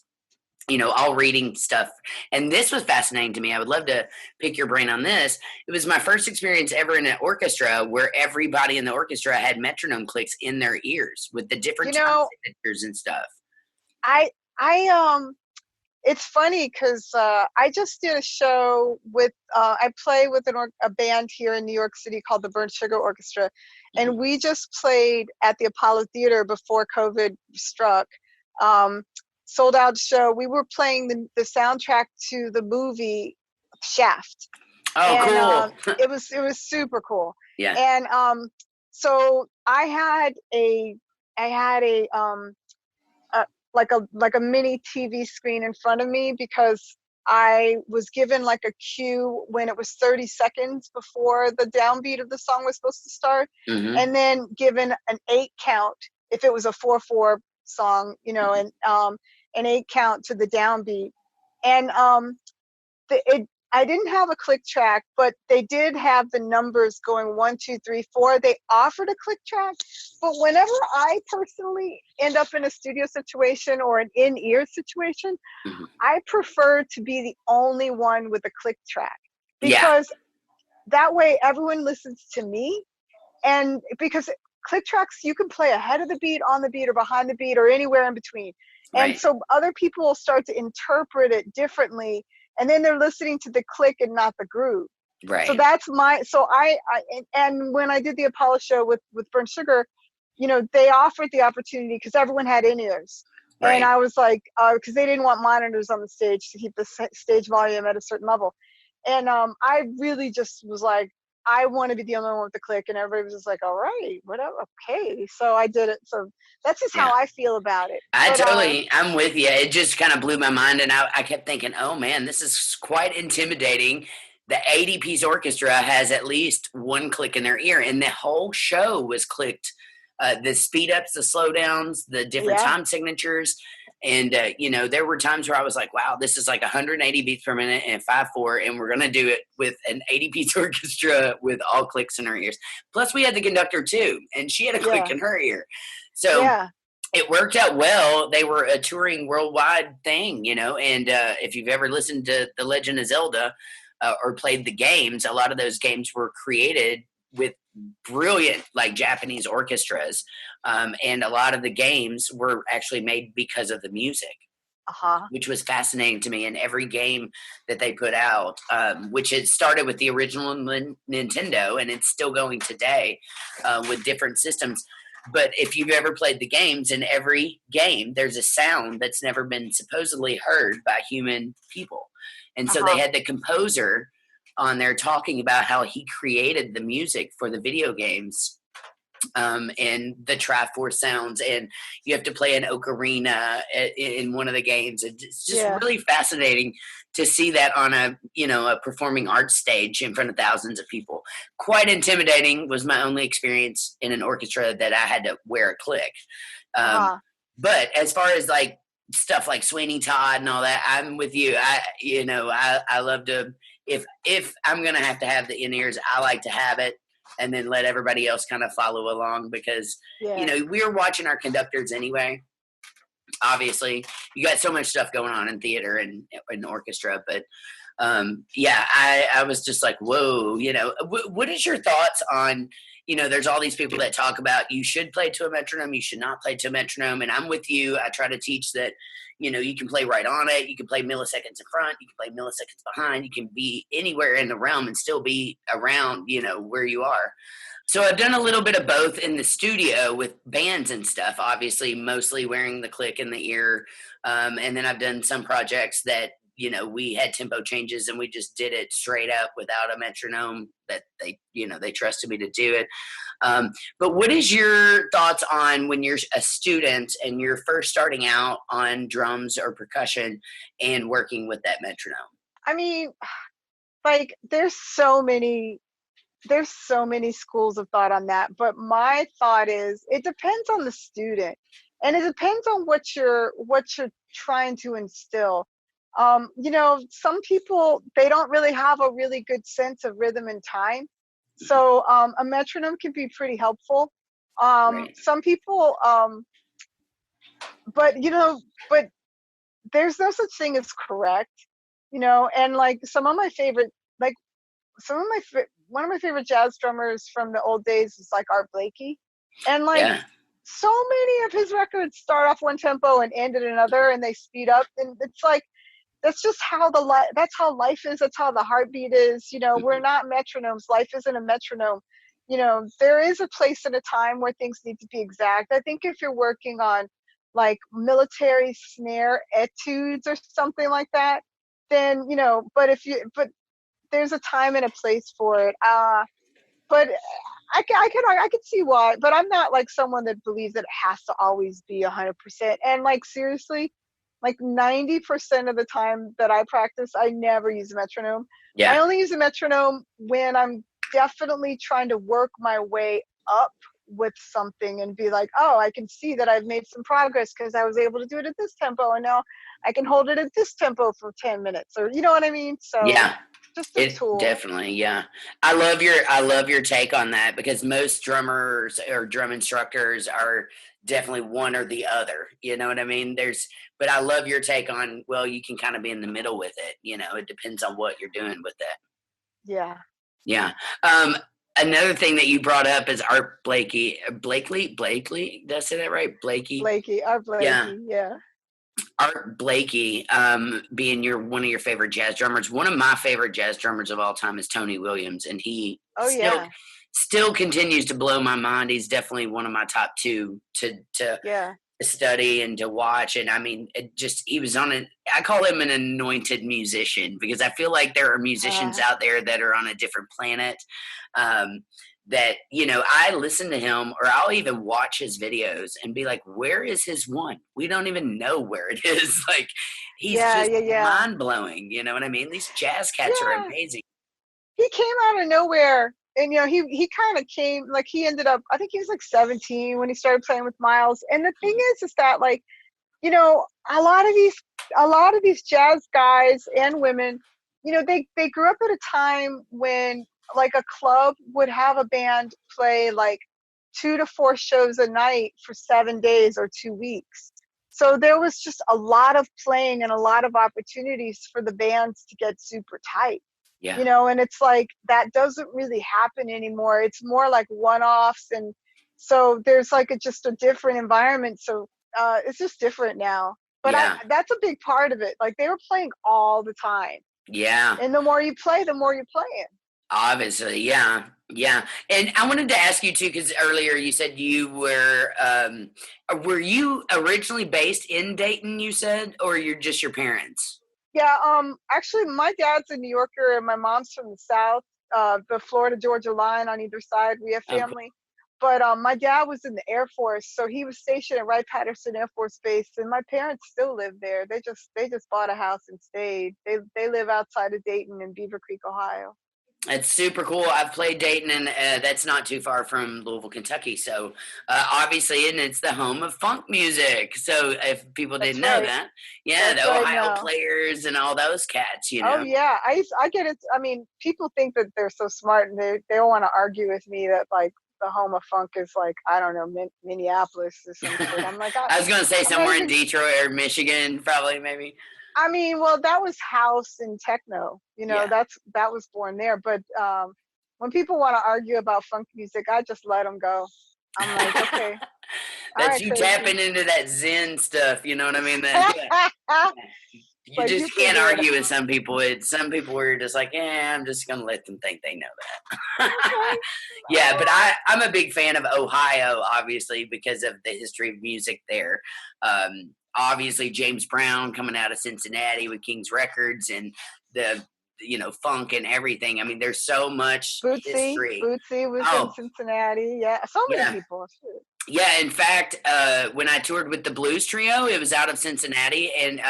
all reading stuff. And this was fascinating to me. I would love to pick your brain on this. It was my first experience ever in an orchestra where everybody in the orchestra had metronome clicks in their ears with the You different time know, signatures and stuff. I I it's funny because I just did a show with I play with a band here in New York City called the Burnt Sugar Orchestra, Mhm. and we just played at the Apollo Theater before COVID struck. Um, Sold out show. We were playing the soundtrack to the movie Shaft, Oh, and cool. it was super cool. Yeah. And so I had a like a mini TV screen in front of me, because I was given like a cue when it was 30 seconds before the downbeat of the song was supposed to start, Mm-hmm. and then given an 8 count if it was a 4/4 song, and an 8 count to the downbeat. And I didn't have a click track, but they did have the numbers going 1, 2, 3, 4. They offered a click track, but whenever I personally end up in a studio situation or an in-ear situation, Mm-hmm. I prefer to be the only one with a click track, Yeah. because that way everyone listens to me. And because click tracks, you can play ahead of the beat, on the beat, or behind the beat, or anywhere in between. And Right. so other people will start to interpret it differently, and then they're listening to the click and not the groove. So Right. that's so and when I did the Apollo show with Burnt Sugar, they offered the opportunity because everyone had in-ears. And Right. I was like, because they didn't want monitors on the stage to keep the stage volume at a certain level. And I really just was like, I want to be the only one with the click, and everybody was just like, all right, whatever, okay. So I did it. So that's just how Yeah. I feel about it. I But totally, I'm with you. It just kind of blew my mind. And I kept thinking, oh man, this is quite intimidating. The 80-piece orchestra has at least one click in their ear, and the whole show was clicked. The speed ups, the slow downs, the different yeah, time signatures. And, there were times where I was like, wow, this is like 180 beats per minute and 5/4, and we're going to do it with an 80-piece orchestra with all clicks in our ears. Plus, we had the conductor too, and she had a click yeah, in her ear. So, yeah. it worked out well. They were a touring worldwide thing, and if you've ever listened to The Legend of Zelda or played the games, a lot of those games were created with brilliant like Japanese orchestras, and a lot of the games were actually made because of the music, Uh-huh. which was fascinating to me. In every game that they put out, which had started with the original Nintendo, and it's still going today with different systems. But if you've ever played the games, in every game, there's a sound that's never been supposedly heard by human people. And so they Uh-huh. had the composer on there talking about how he created the music for the video games, and the Triforce sounds, and you have to play an ocarina in one of the games. It's just Yeah. really fascinating to see that on a performing arts stage in front of thousands of people. Quite intimidating was my only experience in an orchestra that I had to wear a click. Um, Uh-huh. but as far as like stuff like Sweeney Todd and all that, I'm with you. I love to, if I'm gonna have to have the in ears, I like to have it and then let everybody else kind of follow along, because Yeah. we're watching our conductors anyway. Obviously, you got so much stuff going on in theater and in orchestra, but yeah, I was just like, whoa, what is your thoughts on, there's all these people that talk about you should play to a metronome, you should not play to a metronome. And I'm with you. I try to teach that, you can play right on it. You can play milliseconds in front, you can play milliseconds behind, you can be anywhere in the realm and still be around, where you are. So I've done a little bit of both in the studio with bands and stuff, obviously, mostly wearing the click in the ear. And then I've done some projects that, we had tempo changes and we just did it straight up without a metronome, that they trusted me to do it. But what is your thoughts on when you're a student and you're first starting out on drums or percussion and working with that metronome? I mean, like there's so many schools of thought on that, but my thought is it depends on the student, and it depends on what you're trying to instill. Some people, they don't really have a really good sense of rhythm and time, so a metronome can be pretty helpful. Right. Some people, but but there's no such thing as correct, and like like one of my favorite jazz drummers from the old days is like Art Blakey, and like Yeah. so many of his records start off one tempo and end at another, and they speed up, and it's like that's just how that's how life is. That's how the heartbeat is. We're Mhm. not metronomes. Life isn't a metronome. There is a place and a time where things need to be exact. I think if you're working on like military snare etudes or something like that, then but there's a time and a place for it. But I could see why, but I'm not like someone that believes that it has to always be 100%. And like seriously, like 90% of the time that I practice, I never use a metronome. I Yeah. only use a metronome when I'm definitely trying to work my way up with something and be like, oh, I can see that I've made some progress because I was able to do it at this tempo, and now I can hold it at this tempo for 10 minutes, or you know what I mean? So Yeah. just a It tool. definitely, yeah. I love your take on that because most drummers or drum instructors are definitely one or the other. You know what I mean? But I love your take on, well, you can kind of be in the middle with it. It depends on what you're doing with that. Yeah. Yeah. Um, Another thing that you brought up is Art Blakey. Did I say that right? Blakey. Our Yeah. Blakey, yeah. Art Blakey, being one of your favorite jazz drummers. One of my favorite jazz drummers of all time is Tony Williams, and he Oh still yeah. still continues to blow my mind. He's definitely one of my top two to Yeah. study and to watch. And I mean, he was I call him an anointed musician because I feel like there are musicians Uh, out there that are on a different planet. Um, that I listen to him or I'll even watch his videos and be like, where is his one? We don't even know where it is. Like, he's yeah, just yeah, yeah. mind blowing. You know what I mean? These jazz cats are Yeah. amazing. He came out of nowhere, and he kind of came, like, he ended up, I think he was like 17 when he started playing with Miles. And the thing is that, like, a lot of these jazz guys and women, they grew up at a time when like a club would have a band play like 2 to 4 shows a night for 7 days or 2 weeks. So there was just a lot of playing and a lot of opportunities for the bands to get super tight. Yeah. And it's like that doesn't really happen anymore. It's more like one-offs, and so there's like just a different environment. So it's just different now. But Yeah. that's a big part of it. Like they were playing all the time, Yeah. and the more you play, the more you're playing. Obviously, yeah, yeah. And I wanted to ask you too, because earlier you said were you originally based in Dayton? You said, or you're just your parents? Yeah. Actually, my dad's a New Yorker, and my mom's from the South, the Florida Georgia line on either side. We have Oh, cool. family. But my dad was in the Air Force, so he was stationed at Wright-Patterson Air Force Base, and my parents still live there. They just bought a house and stayed. They live outside of Dayton in Beaver Creek, Ohio. It's super cool. I've played Dayton, and that's not too far from Louisville, Kentucky. So obviously, and it's the home of funk music. So if people didn't That's know right. that, yeah, That's the right Ohio now. Players and all those cats, Oh yeah, I get it. I mean, people think that they're so smart, and they don't want to argue with me that like the home of funk is like, I don't know, Minneapolis or some shit. I'm like, I was going to say I'm not somewhere in even. Detroit or Michigan, probably maybe. I mean, well, that was house and techno. Yeah. That was born there. But when people want to argue about funk music, I just let them go. I'm like, okay, all That's right, you crazy. tapping into that Zen stuff. You know what I mean? That you Like you just can't figure it argue with out. some people. Some people were just like, yeah, I'm just gonna let them think they know that. Okay, Yeah, but I'm a big fan of Ohio, obviously, because of the history of music there. Obviously, James Brown coming out of Cincinnati with King's Records and the funk and everything. I mean, there's so much history. Bootsy was in Oh, Cincinnati. Yeah, so many yeah. people. Shoot. Yeah, in fact, when I toured with the Blues Trio, it was out of Cincinnati, and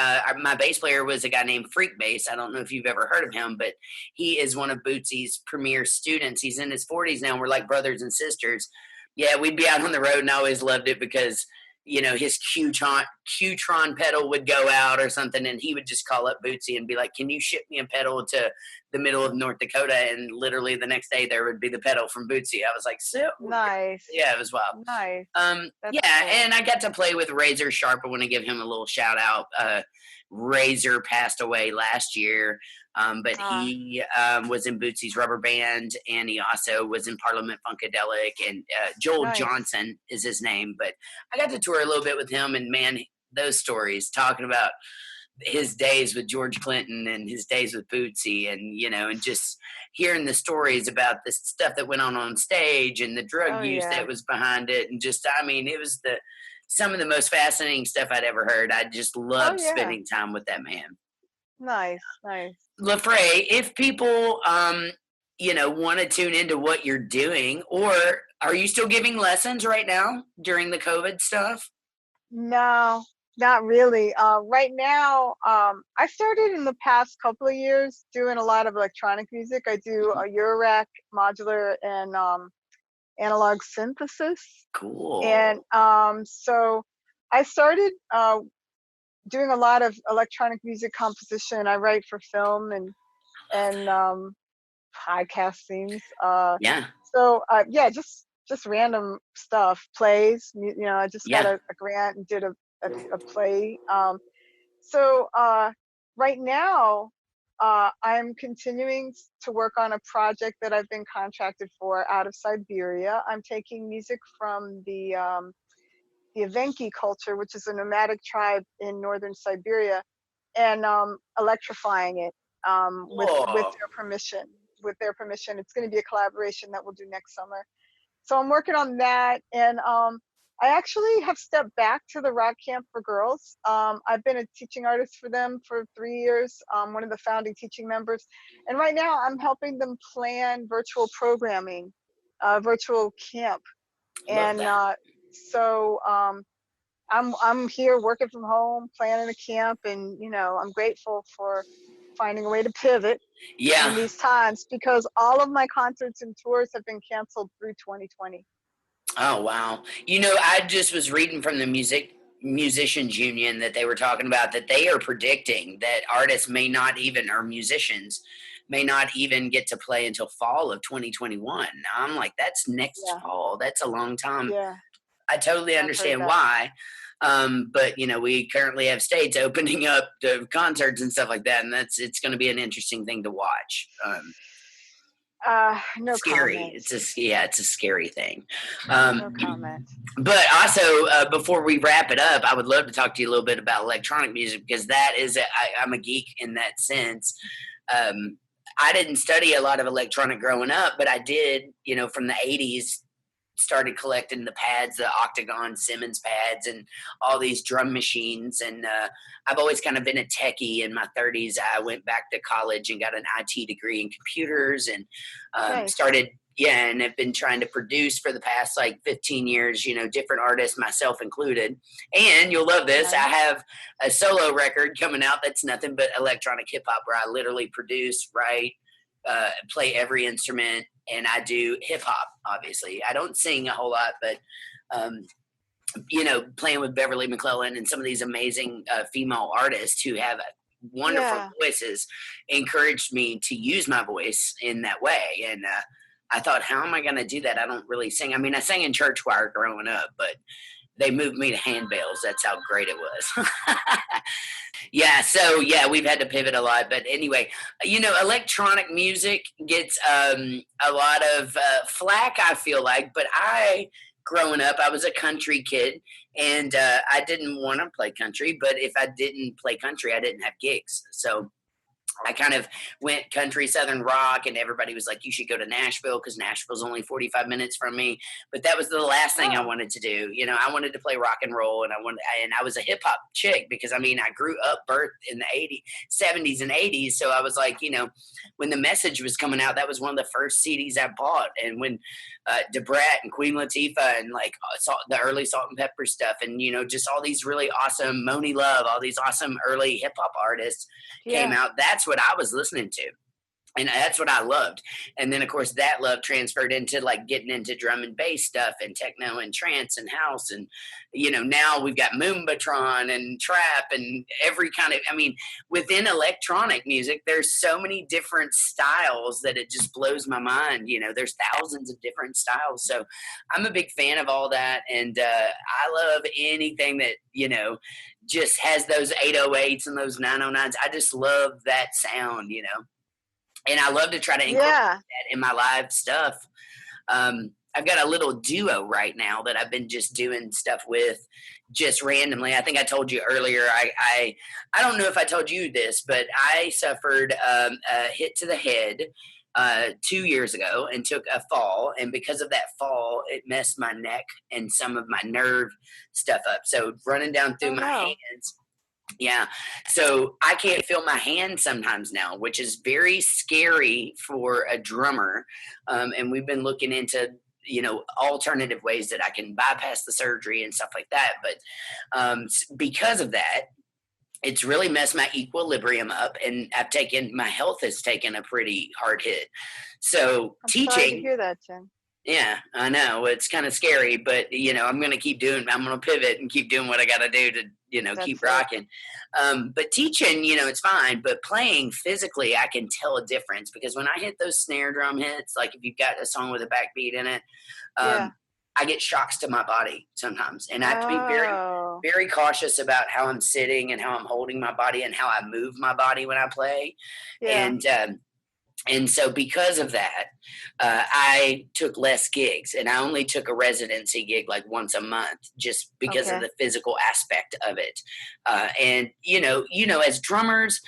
my bass player was a guy named Freak Bass. I don't know if you've ever heard of him, but he is one of Bootsy's premier students. He's in his 40s now, and we're like brothers and sisters. Yeah, we'd be out on the road, and I always loved it because his Qtron pedal would go out or something, and he would just call up Bootsy and be like, "Can you ship me a pedal to the middle of North Dakota?" And literally the next day, there would be the pedal from Bootsy. I was like, "So, Nice, yeah, it was wild." nice. That's Yeah, cool. and I got to play with Razor Sharp. I want to give him a little shout out. Razor passed away last year, but Uh, he was in Bootsy's Rubber Band, and he also was in Parliament Funkadelic. And Joel nice. Johnson is his name. But I got to tour a little bit with him, and man, those stories talking about his days with George Clinton and his days with Bootsy, and and just hearing the stories about the stuff that went on stage and the drug Oh use that yeah. was behind it, and just I mean, it was some of the most fascinating stuff I'd ever heard. I just Oh loved yeah. spending time with that man. Nice, nice. LaFrae, if people want to tune into what you're doing, or are you still giving lessons right now during the COVID stuff? No, not really. Right now, I started in the past couple of years doing a lot of electronic music. I do Mhm. a Eurorack modular and analog synthesis. And Cool. so I started doing a lot of electronic music composition. I write for film and podcast scenes. Yeah. Yeah, just random stuff, plays. I just got Yeah. a grant and did a play. So right now, I'm continuing to work on a project that I've been contracted for out of Siberia. I'm taking music from the Evenki culture, which is a nomadic tribe in northern Siberia, and electrifying it with Cool. their permission. With their permission, it's going to be a collaboration that we'll do next summer. So I'm working on that, and I actually have stepped back to the rock camp for girls. I've been a teaching artist for them for 3 years, one of the founding teaching members, and right now I'm helping them plan virtual programming, virtual camp, Love and that. I'm here working from home, planning a camp, and I'm grateful for finding a way to pivot in Yeah. these times because all of my concerts and tours have been canceled through 2020. Oh wow. I just was reading from the musicians union that they were talking about that they are predicting that artists may not even, or musicians may not even get to play until fall of 2021. I'm like, that's next Yeah, fall. That's a long time. yeah, I totally I've heard understand that. why. But we currently have states opening up to concerts and stuff like that, and it's going to be an interesting thing to watch. No Scary. comment. It's a scary thing. No Um, comment. but also, before we wrap it up, I would love to talk to you a little bit about electronic music because I'm a geek in that sense. Um, I didn't study a lot of electronic growing up, but I did, from the 80s, started collecting the pads, the Octagon Simmons pads, and all these drum machines. And I've always kind of been a techie. In my 30s, I went back to college and got an IT degree in computers and Nice. started. Yeah, and have been trying to produce for the past like 15 years, different artists, myself included. And you'll love this. I Nice. have a solo record coming out that's nothing but electronic hip hop, where I literally produce, write, play every instrument, and I do hip hop. Obviously, I don't sing a whole lot, but um, playing with Beverly McClellan and some of these amazing female artists who have wonderful Yeah. voices encouraged me to use my voice in that way. And I thought, how am I going to do that? I don't really sing. I mean, I sang in church choir growing up, but they moved me to handbells. That's how great it was. Yeah, so yeah, we've had to pivot a lot, but anyway, electronic music gets a lot of flack. I feel like, but growing up, I was a country kid, and I didn't want to play country. But if I didn't play country, I didn't have gigs. So I kind of went country southern rock, and everybody was like, "You should go to Nashville because Nashville's only 45 minutes from me." But that was the last thing I Oh, wanted to do. I wanted to play rock and roll, and I was a hip hop chick because I mean, I grew up birthed in the 80s, 70s, and 80s. So I was like, when the Message was coming out, that was one of the first CDs I bought, and when Debrat and Queen Latifah and like the early Salt and Pepper stuff, and just all these really awesome Moni Love, all these awesome early hip hop artists came yeah. out. That's what I was listening to. And that's what I loved. And then, of course, that love transferred into like getting into drum and bass stuff and techno and trance and house. And, now we've got Moombatron and trap and every kind of, I mean, within electronic music, there's so many different styles that it just blows my mind. There's thousands of different styles. So I'm a big fan of all that. And I love anything that, just has those 808s and those 909s. I just love that sound. And I love to try to incorporate Yeah. that in my live stuff. I've got a little duo right now that I've been just doing stuff with, just randomly. I think I told you earlier. I don't know if I told you this, but I suffered a hit to the head 2 years ago and took a fall, and because of that fall, it messed my neck and some of my nerve stuff up. So running down through Oh my no. hands, Yeah. So I can't feel my hands sometimes now, which is very scary for a drummer. And we've been looking into, alternative ways that I can bypass the surgery and stuff like that. But because of that, it's really messed my equilibrium up, and my health has taken a pretty hard hit. So I'm sorry to teaching, hear that, Jyn. yeah, I know it's kind of scary, but I'm going to I'm going to pivot and keep doing what I got to do to, keep That's it. rocking. But teaching, it's fine, but playing physically, I can tell a difference because when I hit those snare drum hits, like if you've got a song with a backbeat in it, Yeah. I get shocks to my body sometimes, and I have to be very, Oh, very cautious about how I'm sitting and how I'm holding my body and how I move my body when I play. yeah. And so because of that, I took less gigs, and I only took a residency gig like once a month, just because of Okay. the physical aspect of it. And as drummers,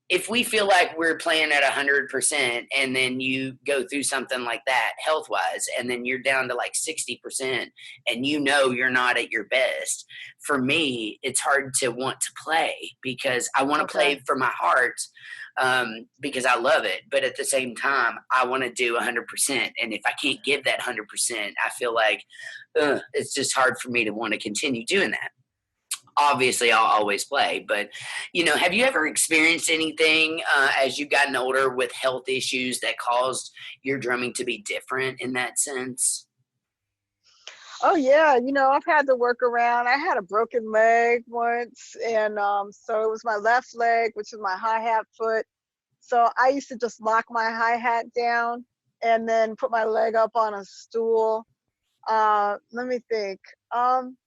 if we feel like we're playing at 100%, and then you go through something like that health wise, and then you're down to like 60%, and you're not at your best, for me, it's hard to want to play because I want to Okay. play for my heart, because I love it. But at the same time, I want to do 100%. And if I can't give that 100%, I feel like it's just hard for me to want to continue doing that. Obviously I'll always play, but have you ever experienced anything as you've gotten older with health issues that caused your drumming to be different in that sense? Oh yeah, I've had to work around. I had a broken leg once, and so it was my left leg, which is my hi-hat foot. So I used to just lock my hi-hat down and then put my leg up on a stool. Let me think. Um,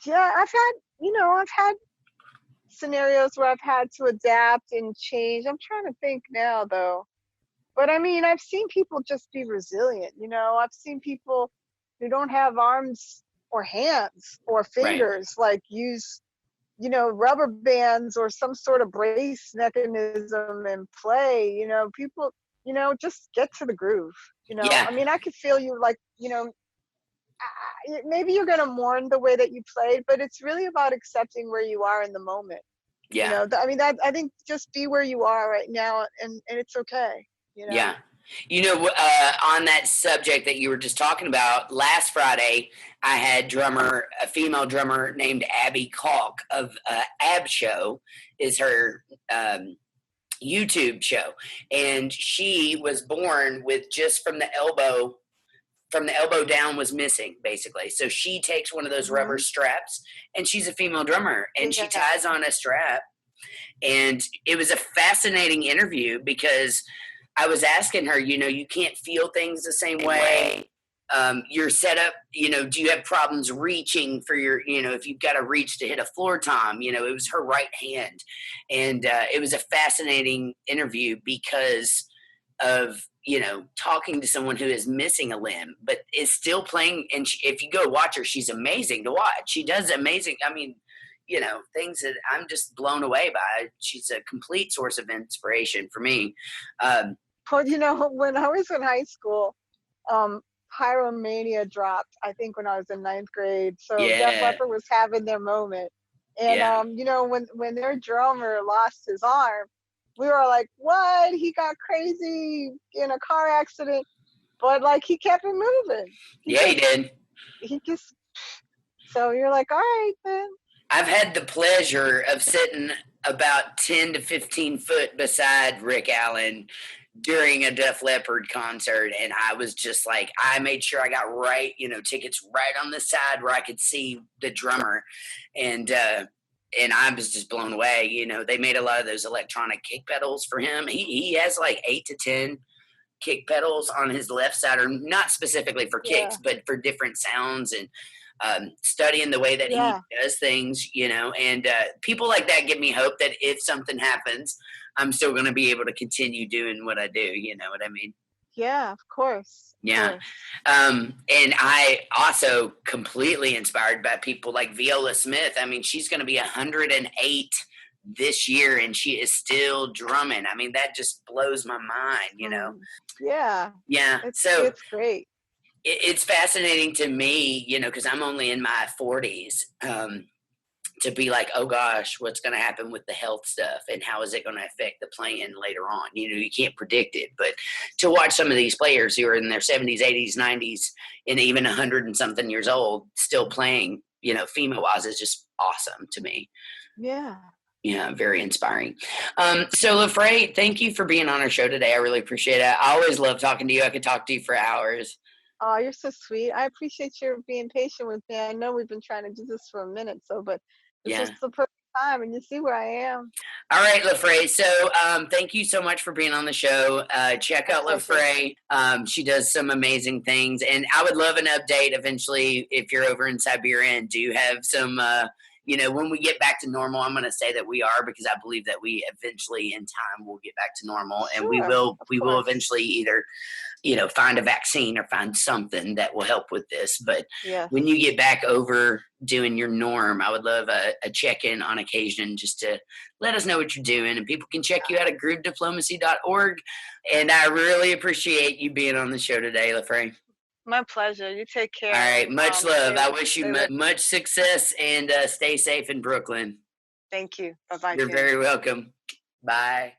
yeah, I've had scenarios where I've had to adapt and change. I'm trying to think now though. But I mean, I've seen people just be resilient. I've seen people who don't have arms or hands or Right. fingers, like use, rubber bands or some sort of brace mechanism and play. People, just get to the groove. Yeah. I mean, I could feel you like, maybe you're going to mourn the way that you played, but it's really about accepting where you are in the moment. Yeah. I mean, that I think just be where you are right now, and it's okay. You know. Yeah. On that subject that you were just talking about, last Friday, I had a female drummer named Abby Kalk of Ab Show is her YouTube show. And she was born with just from the elbow down was missing basically. So she takes one of those rubber Hmm. straps, and she's a female drummer, and she Yeah. ties on a strap. And it was a fascinating interview because I was asking her, you can't feel things the same way. Your setup, do you have problems reaching for if you've got to reach to hit a floor tom? It was her right hand. And it was a fascinating interview because of, talking to someone who is missing a limb, but is still playing. And if you go watch her, she's amazing to watch. She does amazing. I mean, things that I'm just blown away by. She's a complete source of inspiration for me. Um, Well, when I was in high school, um, Pyromania dropped, I think when I was in ninth grade. So Def yeah, Leppard was having their moment. And yeah, when their drummer lost his arm, we were like, what? He got crazy in a car accident. But like he kept it moving. He yeah, he just did. he just so you're like, all right then. I've had the pleasure of sitting about 10 to 15 foot beside Rick Allen during a Def Leppard concert. And I was just like, I made sure I got right, tickets right on the side where I could see the drummer. And, and I was just blown away. They made a lot of those electronic kick pedals for him. He has like 8 to 10 kick pedals on his left side, or not specifically for kicks, Yeah. but for different sounds, and studying the way that he Yeah. does things, and people like that give me hope that if something happens, I'm still going to be able to continue doing what I do. You know what I mean? Yeah, of course. Of Yeah. course. And I also completely inspired by people like Viola Smith. I mean, she's going to be 108 this year, and she is still drumming. I mean, that just blows my mind. Mm. Yeah. Yeah. It's So it's great. it's fascinating to me, because I'm only in my 40s. to be like, oh gosh, what's going to happen with the health stuff and how is it going to affect the playing later on? You can't predict it, but to watch some of these players who are in their 70s, 80s, 90s, and even 100 and something years old still playing, female wise is just awesome to me. Yeah. Yeah, very inspiring. So LaFrae, thank you for being on our show today. I really appreciate it. I always love talking to you. I could talk to you for hours. Oh, you're so sweet. I appreciate your being patient with me. I know we've been trying to do this for a minute, but this was Yeah. the perfect time, and you see where I am. All right, LaFrae. So thank you so much for being on the show. Check out LaFrae. She does some amazing things. And I would love an update eventually if you're over in Siberia and do have some, when we get back to normal. I'm going to say that we are, because I believe that we eventually in time will get back to normal. And we will eventually either find a vaccine or find something that will help with this. But when you get back over doing your norm, I would love a check-in on occasion just to let us know what you're doing. And people can check you out at groove-diplomacy.org. And I really appreciate you being on the show today, LaFrae. My pleasure. You take care. All right. Much love. I wish you much success, and stay safe in Brooklyn. Thank you. Bye-bye. You're very welcome. Bye.